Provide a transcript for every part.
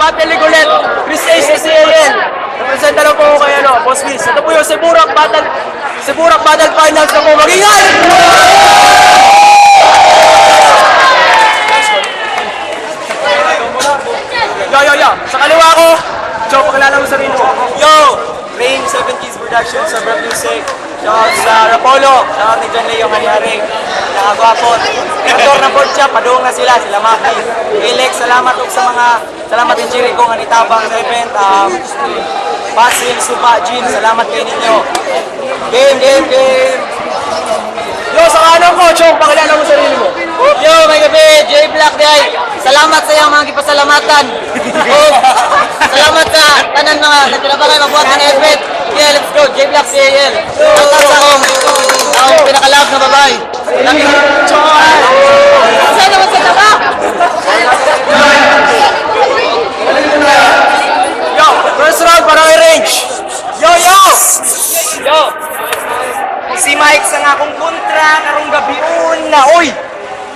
Battle League ulit. Chris Ace sa CAL. Representa lang po ako kay Boss Liz. Ito po yung Siburak Battle Finals na po magiging! Yo! Sa kaliwa ko, Joe, pakilala mo sarili mo. Yo! Rain 70s Productions sa Brap Music. Shoutout sa Rapolo. Shoutout ni John Leo Hanyari. Nakagwapot. Motor na board siya. Padung na sila. Sila Maki. Alex, salamat po sa mga... Salamat din Jerry kong anitabang sa event. Basil, Supa, Jean. Salamat kayo ninyo. Game! Yo, sa kanan ko, Joe, pakilala mo sarili mo. Yo, may gabi! J-Black day! Salamat sa iyong mga kipasalamatan. Salamat sa tanan mga nagtinabangan magbuhat ng event. Yeah, let's go. J-Black CAL. Ang sa akong pinakalab na babae. Lagi. Saan naman sa taba? Yo, first round, parang i-range. Yo! Si Mike sa nga akong kontra, karong gabiun na. Oy!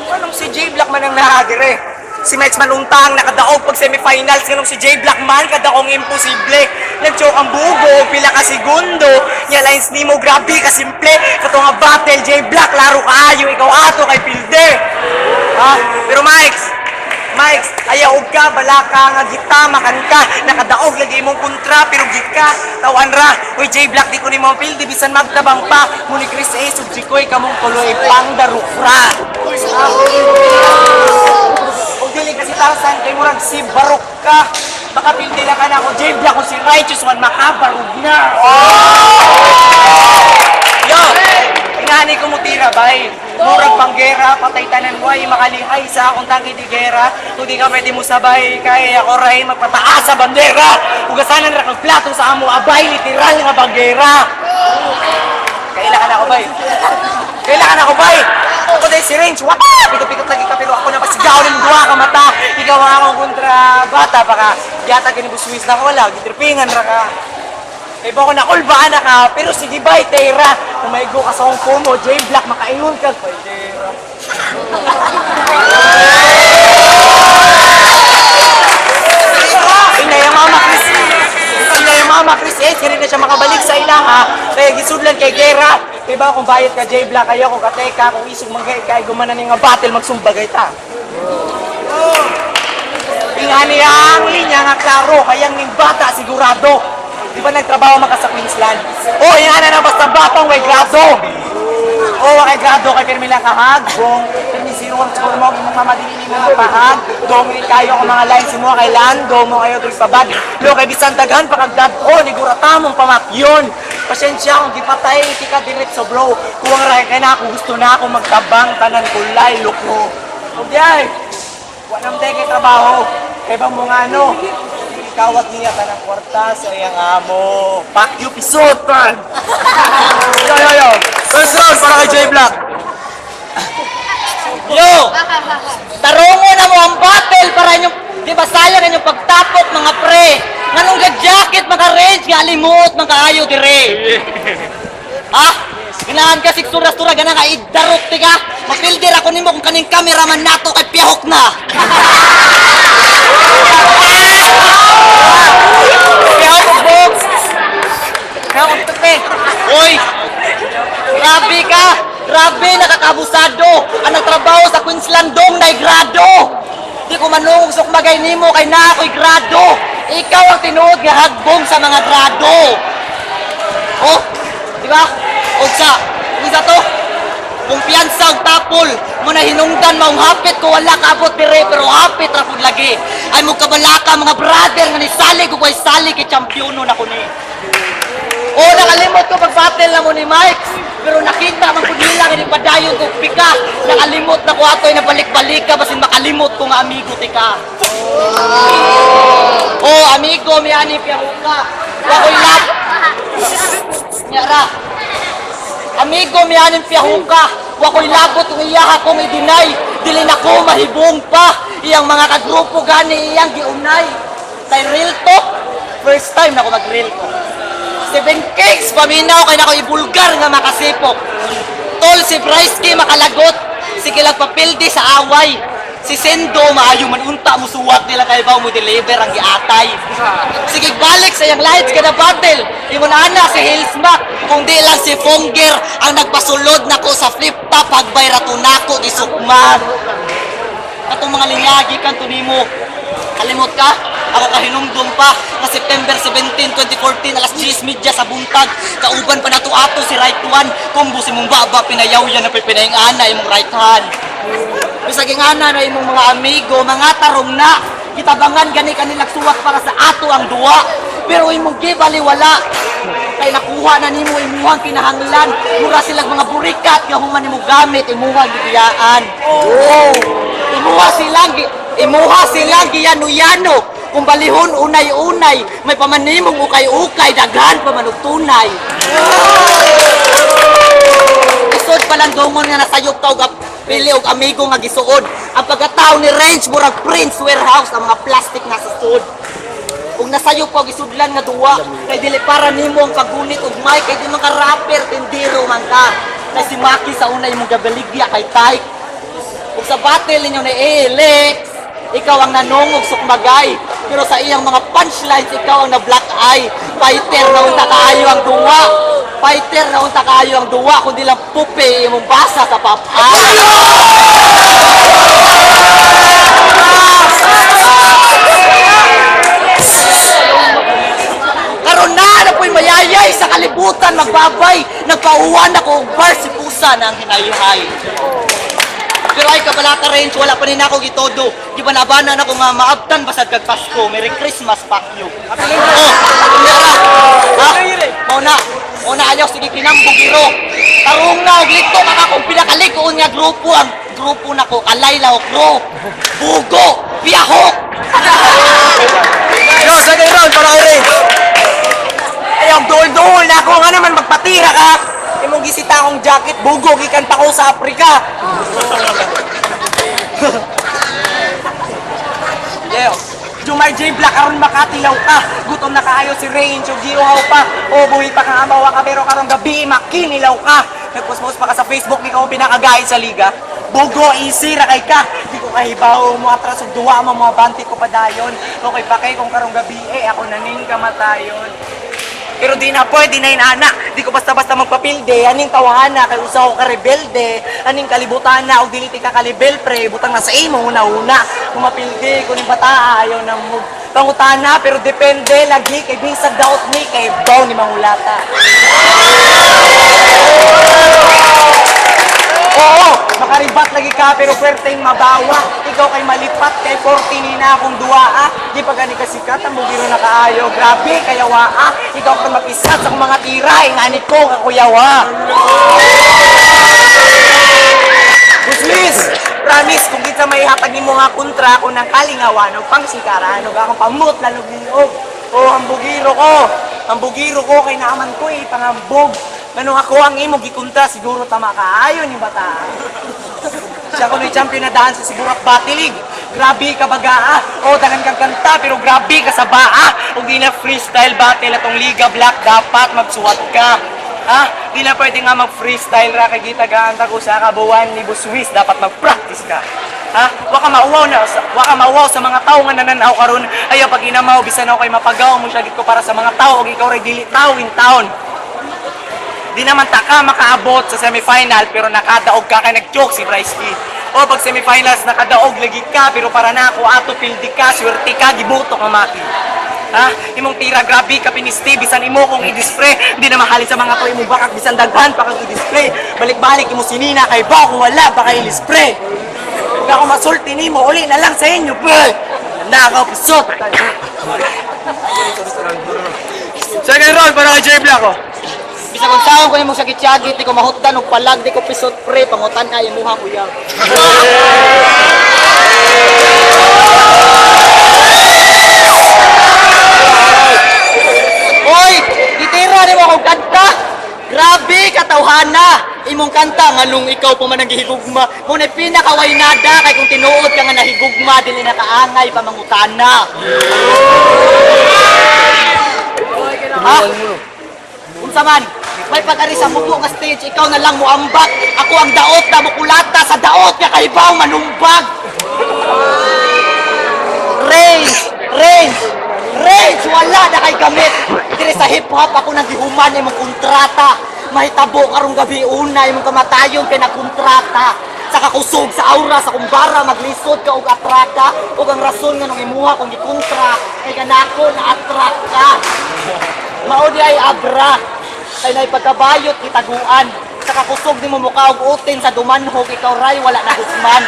Anong si J-Black man ang nahagire? Si Mike man untang, nakadaog pag semifinals. Ganong si J-Black man, kadaong imposible. Nag-choke ang bugo, pila ka segundo. Nya lines ni mo, grabe ka simple. Kato nga battle, J-Black, laro kaayo, ikaw ato kay Pilde. Ha? Pero Mike, ayaw ka, balaka nga gita, makan ka, nakadaog lagi imong kontra, pero gika, tawan ra. Uy, J-Black, di ko ni mo Pilde, bisan magtabang pa. Muni Chris Ace, ug Jikoy, kamong tuloy pang darukra. Dili kasi tasan kay murag si barok ka. Baka Pilde lang ka na ako J-Black kung si Righteous man makabarog na. Yo! Ingani ko mo tira, bay. Murag panggera, patay tanan mo ay makalihay sa akong tangki di gera. Kung di ka pwede mo sabay, kaya ako ray magpataas sa bandera. Ugasanan ra kag plato sa amo abay, literal nga banggera. Kailangan ako, bay. Ako dahil si Range, wapa! Pikot-pikot lagi ka, pero ako na pasigaw ng duwa ka mata. Ikaw ang akong kontra bata, baka yata kinibuswis na ka wala, gitripingan ra ka. Kaya ba ako nakulbaan na ka, pero sige ba, Tera, kung may go ka sa Hong Kong mo, J-Black, makaingon ka, Tera. Mama Chris Ace, hindi na siya makabalik sa ilaha, kaya gisudlan kay Gera. Kaya ba kung bayad ka J-Black kayo, kung kateka, kung isog manggay kay gumanan nga battle, magsumbagay ta. Ingani ang linya nga klaro, kayang ning bata sigurado. Di ba nagtrabaho maka sa Queensland? Oh, ingani na basta batang may grado. Oh, kay grado kay pirmi lang kahagbong. Pirmi zero ang score mo, imong mamadili mo mapahag. Dongin kayo ang mga lines mo kay Lando mo kayo tuloy pabad. Lo kay bisan daghan pa kagdad. Oh, nigurata mong pamakyon. Pasensya kung gipatay ti ka diretso bro. Kuwang ra kay na ako gusto na ako magtabang tanan kulay look mo. Okay. Wa nam tay kay trabaho. Kay ba mo nga ano? Kawat niya tanang kwarta sa iyang amo. Pack you pisot man. Yo. First round, para kay J-Black. Yo! Tarungo na mo ang battle para inyong, di ba sayang inyong pagtapok mga pre? Nganong ga-jacket, mga range, nga alimot, mga ayo dire. Ha? Ganahan ka siksura-sura, ganahan ka idarok, tiga. Mapildir ako nimo kung kaning cameraman nato kay piyahok na. Piyahok, box! Piyahok, tupe! Uy! Grabe ka! Grabe, nakakabusado! Ang nagtrabaho sa Queensland dong na grado! Di ko manungog sa kumagay nimo kay na ako'y grado! Ikaw ang tinuod nga hagbong sa mga grado! Oh, di ba? O sa to? Kumpiyansa og tapol mo na hinungdan maong hapit ko wala kaabot dire pero hapit ra pud lagi. Ay mo kabalaka mga brother nga ni salig ug way salig kay championo na ko ni. Oh, nakalimot ko pag-battle na mo ni Mike. Pero nakita man pud nila nga padayon ko pika. Nakalimot na ko atoy na balik-balik ka basin makalimot ko nga amigo tika. Oh, amigo mi ani piyahuka. Wa koy lap. Nyara. Amigo mi ani piyahuka. Wa koy labot ng iyaha kong i-deny. Dili na ko mahibong pa. Iyang mga kagrupo gani iyang giunay. Tay real talk. First time na ko mag-real talk. 7 cakes, paminaw kay na ko ibulgar nga makasipok. Tol si Bryce makalagot, sige lang papildi sa away. Si Sendo, maayo man unta mo suwat nila kay baw mo deliver ang giatay. Sige, balik sa iyang lights kada battle. Ingon ana si Hillsmack, kung di lang si Fonger ang nagpasulod nako sa flip top hagbay rato nako gisukman. Katong mga linyagi kan nimo. Kalimot ka? Ako kahinumdum pa na September 17, 2014 alas 10:30 sa buntag. Kauban pa nato ato si right one. Kumbo si mong baba pinayaw yan na pipinaingana imong right hand. Bisag ingana na imong mga amigo, mga tarong na. Kitabangan gani kanilang suwat para sa ato ang duwa. Pero imong gibaliwala. Kay nakuha na nimo imuhang kinahanglan. Mura silang mga burikat nga human nimo gamit imuhang gibiyaan. Oh. Imuha silang giyano-yano. Kung balihon unay-unay, may pamanimong ukay-ukay, daghan pa manugtunay. Isod pa lang dongon nga nasayop ka og pili og amigo nga gisuod. Ang pagkatao ni Range murag Prince Warehouse ang mga plastic na susod. Kung nasayop ka og isudlan nga duwa, kay dili para nimo ang pagunit og mic, kay di man ka rapper, tindiro man ka. Kay si Maki sa unay mong gabaligya kay Tyke. Kung sa battle ninyo na Alex, ikaw ang nanongog sukmagay. Pero sa iyang mga punchlines, ikaw ang na-black eye. Fighter na unta kaayo ang duwa. Fighter na unta kaayo ang duwa. Kundi lang pupi, imong basa sa papay. Karon na po'y mayayay sa kalibutan magbabay. Nagpauwan ako og bar si pusa ng hinayhay. Pero ay kabalaka Range, wala pa rin ako gitodo. Di ba nabanan ako nga maabtan basad kag Pasko. Merry Christmas, fuck you. Oh, kumiyara. Ha? Mauna ayaw, sige kinambugiro. Tarong na, og lito ka akong pinakalikoon nga grupo. Ang grupo na ko, Kalayla o Kro. Bugo, Piyahok. Yo, second round para kay Range. Ayaw, dool-dool na ako nga naman magpatira ka. Imong gisita akong jacket, bugo, gikan pa ko sa Afrika. Yeah. Jumar J. Black, aron makatilaw ka. Gutom na kaayo si Range, o giuhaw pa. O buhi pa kang amawa ka, pero karong gabi, makinilaw ka. Nagpost-post pa ka sa Facebook, ikaw pinakagay sa liga. Bugo, easy, rakay ka. Di ko kahibaw mo, atras o duwa mo, mga banti ko pa dayon. Okay pa kay kung karong gabi, ako naning kamatayon. Pero di na pwede na inana. Di ko basta-basta magpapilde. Aning tawahana, kay usaw ka rebelde. Aning kalibutan na, o diliti ka kalibel, pre. Butang na sa imo, una-una. Kung mapilde, kung yung bata, ayaw na mo. Pangutana, pero depende lagi. Kay bisag daot ni, kay baw ni Mangulata. Oo, makaribat lagi ka, pero pwerteng mabawa. Ikaw kay malipat, kay 40 ni na akong duwa, Di pa gani kasikat, ang bugiro na kaayo. Grabe, kayawa, Ikaw kang mapisat sa mga tira, inganit ko, kakuyawa. Buslis, promise, kung kita may hatag ni mo nga kontra ko ng kalingawan, o pang sikaran, o akong pamut, lalog ninog. O, ang bugiro ko, kay naaman ko, pangambog. Ganun ako ang imo gikunta, siguro tama ka. Ayon yung bata. Siya ko na champion na daan sa Sigurak Batilig. Grabe ka baga, O, dagan kang kanta, pero grabe ka sa baa. Kung di na freestyle battle atong Liga Black, dapat magsuwat ka. Di na pwede nga mag-freestyle ra kay kita gaanta ko sa kabuwan ni Buswis, dapat mag-practice ka. Waka mauwaw sa mga tao nga nananaw karon. Ayaw pag inamaw bisan ako kay mapagaw mo siya gid ko para sa mga tao ug ikaw ray dili tao in town. Di naman taka makaabot sa semifinal pero nakadaog ka kay nag-joke si Bryce Kidd. O pag semifinals nakadaog lagi ka pero para na ako ato pildi ka, swerte ka, gibuto ka Maki. Imong tira grabe ka pinisti bisan imo kung i-display, di na mahalin sa mga to imong bakak bisan daghan pa kang i-display. Balik-balik imo sinina kay ba kung wala pa kay i-display. Kung ako masulti nimo uli na lang sa inyo, pre. Nakaw pisot. Second round para kay J. Black, Bisa kung saan ko imong sakit-sakit, di ko mahutdan og palag, di ko pisot pre, pangutan ka imuha kuya. Hoy, ditira ni mo akong kanta. Grabe katawhana. Imong kanta ngalung ikaw pa man naghihigugma. Mo na pinakaway nada kay kung tinuod ka nga nahigugma dili na kaangay pa mangutana. Unsa man? May pag-ari sa mubo nga stage, ikaw na lang mo ambak. Ako ang daot na mukulata sa daot nga kaibaw manumbag. Range, wala na kay gamit. Dire sa hip-hop ako naghihuman imong kontrata. Mahitabo karong gabi una imong kamatayon kay nagkontrata. Sa kakusog sa aura sa kumbara maglisod ka og atraka ug ang rason nga nung imuha kung gikontra kay kanako na atrak ka. Mao di ay abra. Kay nay pagkabayot kitaguan. Sa kakusog nimo mukha og utin sa dumanhog ikaw ray wala na husman.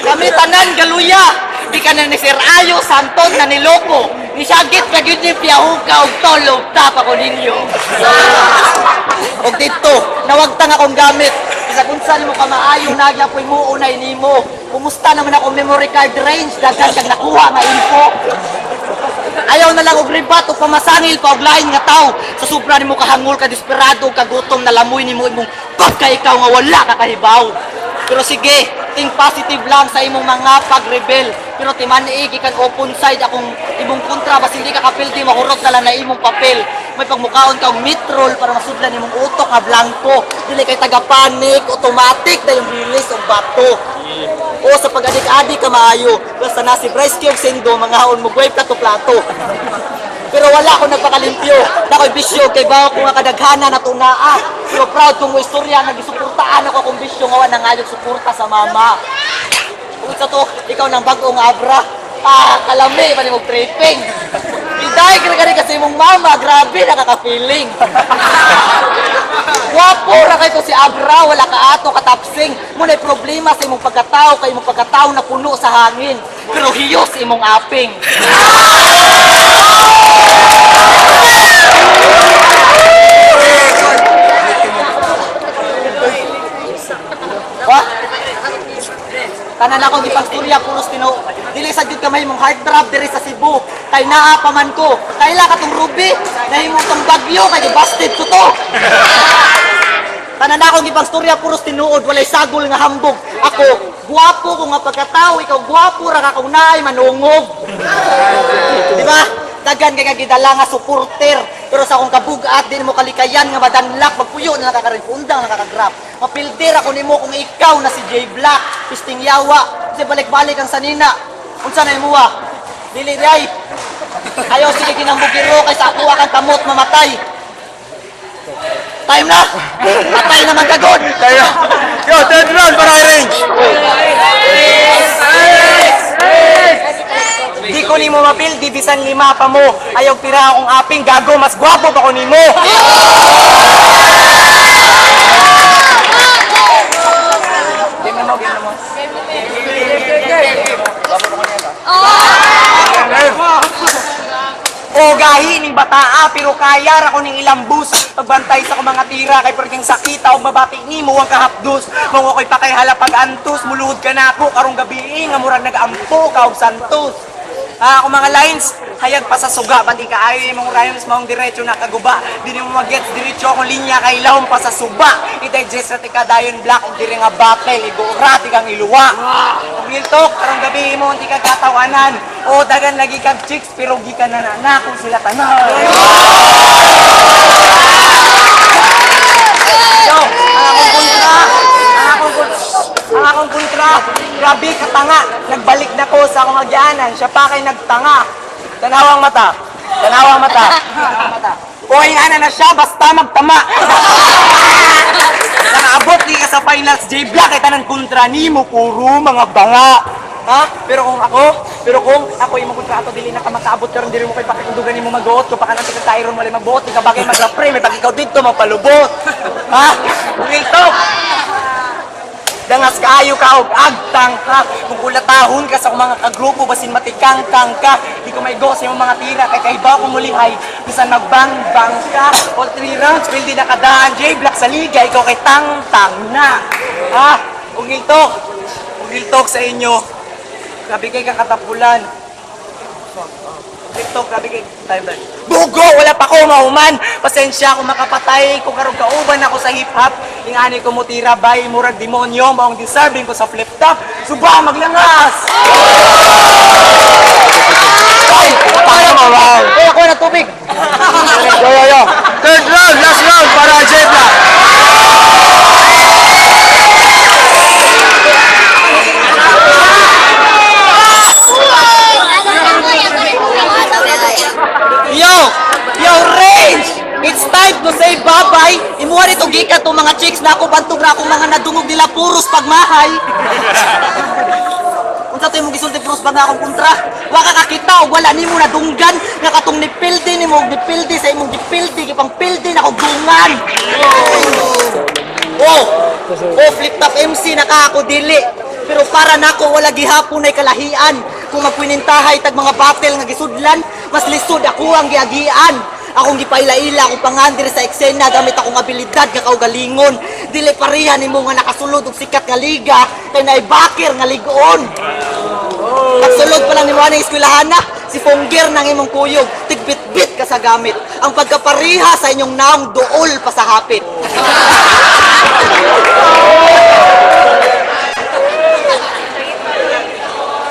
Kami tanan galuya, di ka na ni Sir Ayo Santon na niloko. Ni Sagit ka gyud ni piyahuka og tolog tap ako ninyo. Og dito, nawagtang akong gamit. Isa kung saan mo ka maayo nagyapoy mo unay nimo. Kumusta naman ako memory card range daghan kang nakuha nga info. Ayaw na lang og ribat o pamasangil pa og lain nga tao. Sa sobra nimo kahangol ka desperado kagutom na lamoy nimo imong pagka ikaw nga wala ka kahibaw. Pero sige, think positive lang sa imong mga pag-rebel. Pero timaniigi kang open side akong imong kontra bas hindi ka kapildi mahurot na lang na imong papel. May pagmukaon ka og mitrol para masudlan imong utok nga blanco. Dili kay taga-panic, automatic na yung release og bato. O sa pag-adik-adik ka maayo. Basta na si Bryce Q Sendo, mga haon mo guway plato-plato. Pero wala akong nagpakalimpyo. Nako'y bisyo, kay bawa ko nga kadaghana na tunaa. Pero proud kong mo istorya, nagisuportaan ako kung bisyo nga wala nga suporta sa mama. Kung sa to, ikaw ng bagong abra. Kalami, mali mong tripping. Iday, kaya kasi mong mama, grabe, nakaka-feeling. Wapo ra kay ko si Abra, wala ka ato katapsing. Muna'y problema sa imong pagkatao, kay imong pagkatao na puno sa hangin. Pero hiyos imong aping. What? Tanan ako di pagstorya puros tino. Dili sa jud kamay mong heart drop diri sa Cebu. Kay naa pa man ko. Kaila ka tong Ruby, nahimo tong bagyo kay busted ko to. Tanan ako gipagstorya puros tinuod walay sagol nga hambog. Ako guwapo ko nga pagkatao, ikaw guwapo ra ka kung naay manungog. Di ba? Dagan kay gidala nga supporter. Pero sa akong kabugat din mo kalikayan nga madanlak magpuyo na nakakarinpundang nakakagrap. Mapildir ako nimo kung ikaw na si J Black, pisting yawa, kasi balik-balik ang sanina. Unsa na imuha? Dili ray. Ayaw sige ginambugiro kay sa ako kang kamot mamatay. Time na! Patay naman kagod! Yo, third round para range. Di ko nimo mapil, di bisan lima pa mo. Ayaw tira akong aping gago, mas gwapo pa ko nimo. Game mo. O gahi ning bataa pero kaya ra ko ning ilang bus pagbantay sa ko mga tira kay perting sakita og mabati nimo ang kahapdos mo ko'y pakay halapag antos muluhod ka nako karong gabi nga murag nag-ampo ka og santos. Ako mga lines, hayag pa sa suga, pati ka ayaw mong rhymes maong diretso na kaguba. Di mo mag-gets diretso akong linya kay lahom pa sa suba. I-digest rati ka dayon black, kung diri nga battle, igurati kang iluwa. Kung hiltok, karong gabi mo, hindi ka katawanan. O dagan lagi kang chicks, pero di ka nanana kung sila tanan. Yo, ang akong kontra, grabe katanga, nagbalik na ko sa akong agyanan, siya pa kay nagtanga. Tanawang mata. Kuhay nga na siya, basta magtama. Nakaabot di ka sa finals, J Black, kay tanan kontra ni mo, puro mga banga. Ha? Pero kung ako yung kontra ato, dili na ka makaabot karon dili mo kay pakikundugan ni mo mag-uot, kung pakanang tika Tyron wala mag-uot, ika bagay mag-rapre, may pag ikaw dito, magpalubot. Ha? Ito. Dangas kaayo ka og agtang ka. Kung kulatahon ka sa mga kagrupo basin matikangkang ka. Di ko may go sa imong mga tira kay kaiba ko muling ay bisan magbang-bang ka. All 3 rounds pwede na kadaan J Black sa liga ikaw kay tang-tang na. Ha? Ug hiltok sa inyo. Grabe kay kakatapulan. TikTok, grabe kay timeline. Bugo! Wala pa ko mahuman! Pasensya kung makapatay kung karong kauban ako sa hip-hop. Ingani ko mutira bay, murag demonyo, maong deserving ko sa flip-top. Suba, maglangas! Ay! Paano mo ba? Ay, ako na tubig! Yo. Third round, last round para J Black. It's time to say bye-bye. Imuha nito gikan to mga chicks na ako bantog na akong mga nadungog nila puros pagmahay. Unsa to imong gisulti puros pag akong kontra? Wa ka kakita og wala nimo nadunggan nga katong nipildi nimo nipildi sa imong dipildi gipang pildi na kog dungan. Oh, flip top MC naka ako dili. Pero para nako wala gihapon ay kalahian. Kung magpinintahay tag mga battle nga gisudlan, mas lisod ako ang giagian. Akong gipaila-ila akong pangandir sa eksena gamit akong abilidad nga kaugalingon. Dili pareha nimo nga nakasulod og sikat nga liga kay naay bakir nga ligon. Pagsulod pa lang nimo ani eskwelahan na, si Ponggir nang imong kuyog, tigbit-bit ka sa gamit. Ang pagkapareha sa inyong naong duol pa sa hapit.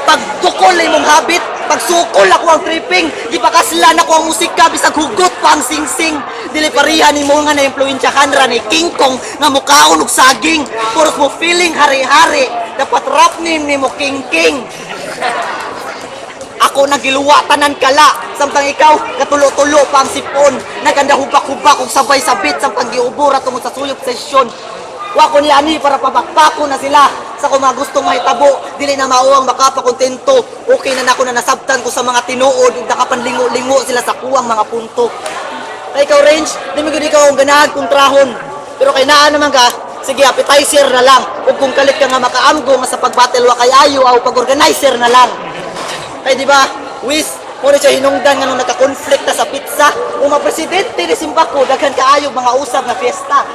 Pagdukol imong habit, pagsukol ako ang tripping, di pa kaslan ako ang musika bisag hugot pa ang sing-sing. Dili pareha nimo nga na-impluwensyahan ra ni King Kong nga mukaon og saging. Puros mo feeling hari-hari, dapat rap nimo King. Ako nagiluwa tanan kala, samtang ikaw katulo-tulo pa ang sipon. Naganda hubak-hubak og sabay sabit samtang giubura tungod sa suyop sesyon. Wa ko ni ani para pabakpako na sila sa kung mga gustong mahitabo, dili na mao ang makapakontento. Okay na nako na nasabtan ko sa mga tinuod ug nakapanlingo-lingo sila sa kuwang mga punto. Kay ikaw Range, di mo gid ikaw ang ganahan kontrahon. Pero kay naa naman ka, sige appetizer na lang. Ug kung kalit ka nga makaamgo nga sa pagbattle wa kay ayo aw pag-organizer na lang. Kay di ba, Wiz, mo rin siya hinungdan nga nung nagka-conflict na sa pizza. Kung mapresidente ni Simbako, daghan kaayo mga usab na fiesta.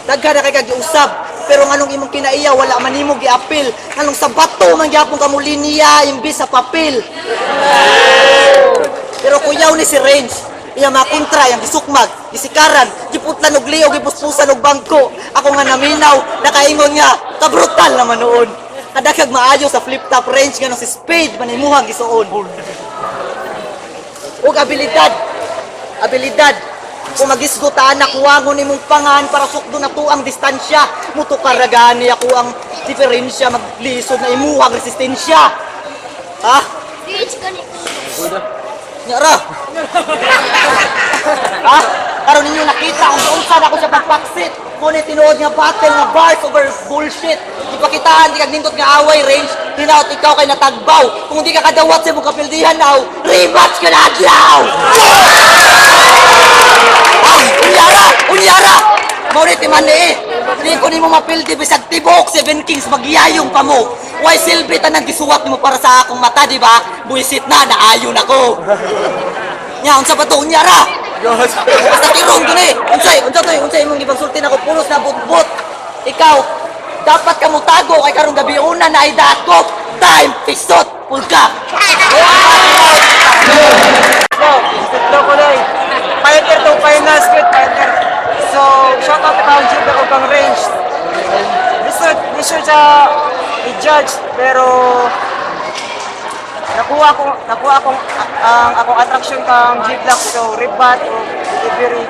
Daghan na kay kag-usab, pero nganong imong kinaiya wala man nimo giapil. Nganong sa bato man gyapon ka mo linya imbis sa papel. Pero kuyaw ni si Range, iya mga kontra yang gisukmag, gisikaran, giputlan og liog, gipuspusan og bangko. Ako nga naminaw, nakaingon nga, kabrutal naman noon. Kadakag maayo sa flip top Range nga si Spade manimuhang gisuon. Ug abilidad. Kung magisgutaan na kuwangon imong pangan para sukdo na to ang distansya, muto karagani ako ang diferensya maglisod na imuhang resistensya. Ha? Nyara. Ha? Karon ninyo nakita kung saan ako sa pagpaksit. Ngunit tinuod nga battle nga bars over bullshit. Ipakitaan, di kag nindot nga away Range. Hinaot ikaw kay natagbaw. Kung di ka kadawat sa imong kapildihan now, rematch ka na adlaw! Unyara! Maunit man eh. Di ko nimo mapildi bisag tibok 7 Kings magyayong pa mo. Why silbi tanang gisuwat nimo para sa akong mata, di ba? Buisit na naayon ako. Nya unsa pa to unyara? Basta tirong ko ni. Unsay imong gipagsulti nako pulos na butbot. Ikaw dapat ka mo tago kay karong gabi una na ay dakop. Time pisot pulka. No, ko na eh. Fighter to final split fighter. So, shout out kang Jeep ako kang Range. Lisod siya i-judge, pero nakuha akong akong attraction kang Jeep Black. So, rebat o delivery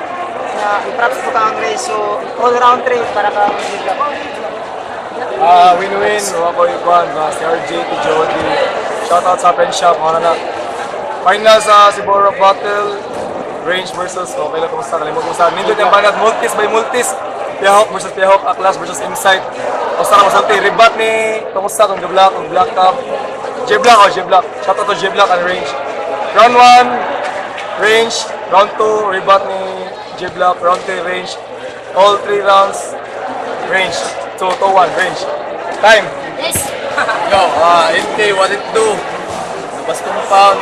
na i-props ko kang Range. So, all round 3 para kang Jeep Black. Win-win, ako ikuan, si RJ, si Jody. Shout out sa friend shop, mga na. Final sa Sibora Battle, Range versus, okay lang kumusta, kalimut mo sa nindot yung banat, multis by multis. Piyahok versus Piyahok, Aklas versus Insight. Kumusta na masalti, rebat ni, kumusta kung J-Black, kung Black Top. J-Black. Shout out to J-Black and Range. Round 1, Range. Round 2, rebat ni J-Black. Round 3, Range. All 3 rounds, Range. 2 to 1, Range. Time. Yo, NK, what it do? Labas compound,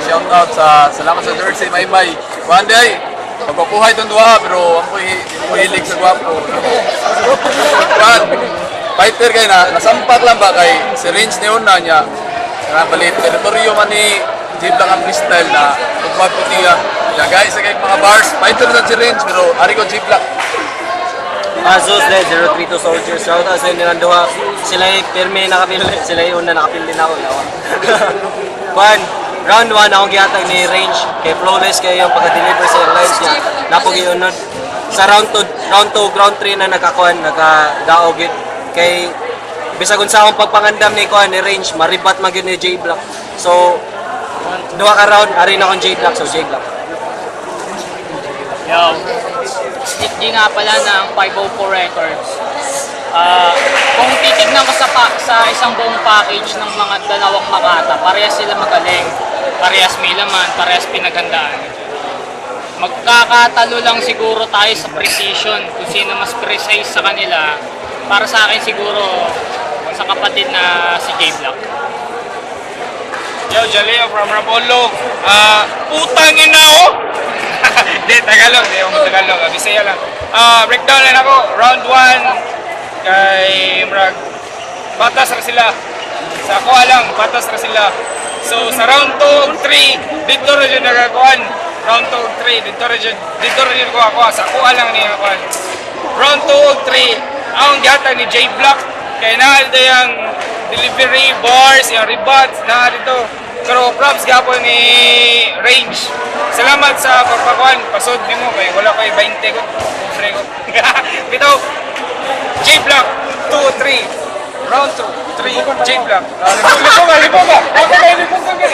shout out sa salamat sa jersey, Maymay. Kuhan day, magpapuhay itong duha, pero ang hilig sa gwapo. Kuhan, fighter kayo na, nasampak lang ba kay si Range ni una niya. Nabalit, teritoryo man ni J-Black ang freestyle na pagpagputi niya. Guys, sa kayong mga bars, fighter na si Range, pero ari ko J-Black. Asus na 032 Soldiers. Shout out sa inyo ng duha. Sila yung pirmi nakapili. Sila yung una nakapili na ako. Juan, round 1 akong gihatag ni Range. Kay flawless kayo yung pagka-deliver sa airlines niya. Napag-iunod. Sa round 2, ground 3 na nagkadaogit. Kay bisag unsa akong pagpangandam ni Kuan ni Range, maribat man gyud ni J-Black. So, duha ka round, ari na akong J-Black. So, J-Black. Yo, Nick G nga pala ng 504 Records. Kung titignan ko sa isang buong package ng mga dalawang Makata, parehas sila magaling. Parehas may laman, parehas pinaghandaan. Magkakatalo lang siguro tayo sa precision, kung sino mas precise sa kanila. Para sa akin siguro, sa kapatid na si J Black. Yo, Jaleo from Rapolo. Putangin na ako! Hindi, Tagalog. Hindi ako Tagalog. Bisaya lang. Breakdown lang ako. Round 1. Kay Mrag. Batas na sila. Sa ako lang, batas na sila. So, sa round 2, 3, dito rin yung nagakuan. Round 2, 3, dito rin ko ako. Sa ako lang niya ako. Round 2, 3, ang gata ni J Black. Kaya na yung delivery, bars, yung rebats, na dito. Pero props gapon ni Range. Salamat sa pagpakuan. Pasod ni mo kay wala kay 20 ko. Pre ko. Bitaw. J Black 2 3. Round 2 3 J Black. Lipo ba? Ako na lipo ko gani.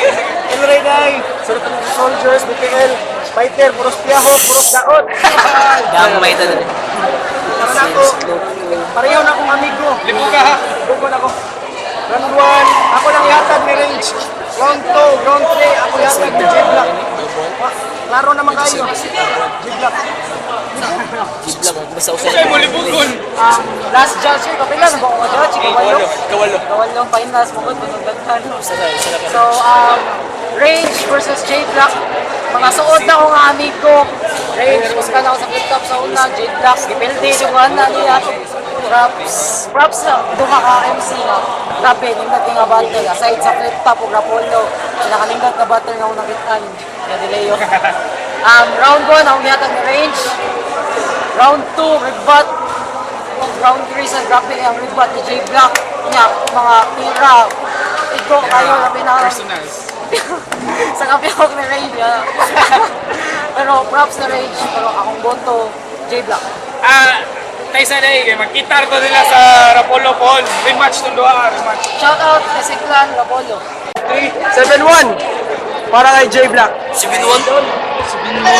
Ilray day, soldiers, BPL, fighter, puros piyaho, puros daot. Damay ito din. Naman ako, pareho na akong amigo. Lipo ka ha. Buko na ako. Round 1, ako lang yatag ni Range. Round 2, round 3, ako yatag ni J Black. Klaro naman kayo. J Black. Kay mo lipugon. Last judge ko, kapila na ba ako judge? Kawalo. Kawalo finals mo ko daghan. So, Range versus J Black. Mga suod na ko nga amigo. Range, mas ka na ako sa flip-top sa una. J Black, gipildi, dugan na niya. Props na, duha ka MC na. Grabe, nindot nga battle. Aside sa flip-top o Rapolo, nakalindot na battle nga ako nakitaan. Nadileo. Round 1, ako yatag ni Range. Round 2, Ridbat. Round 3 sa grabe ang Ridbat ni J Black. Nga, mga tira. Iko kayo na pinaka. Sa kapiyok ni Range. Pero props na Range. Pero akong boto, J Black. Tayo sa day, magkita ko nila sa Rapolo po. Rematch itong duha, rematch. Shout out kay Siklan Rapolo. 7-1 para kay J Black. 7-1?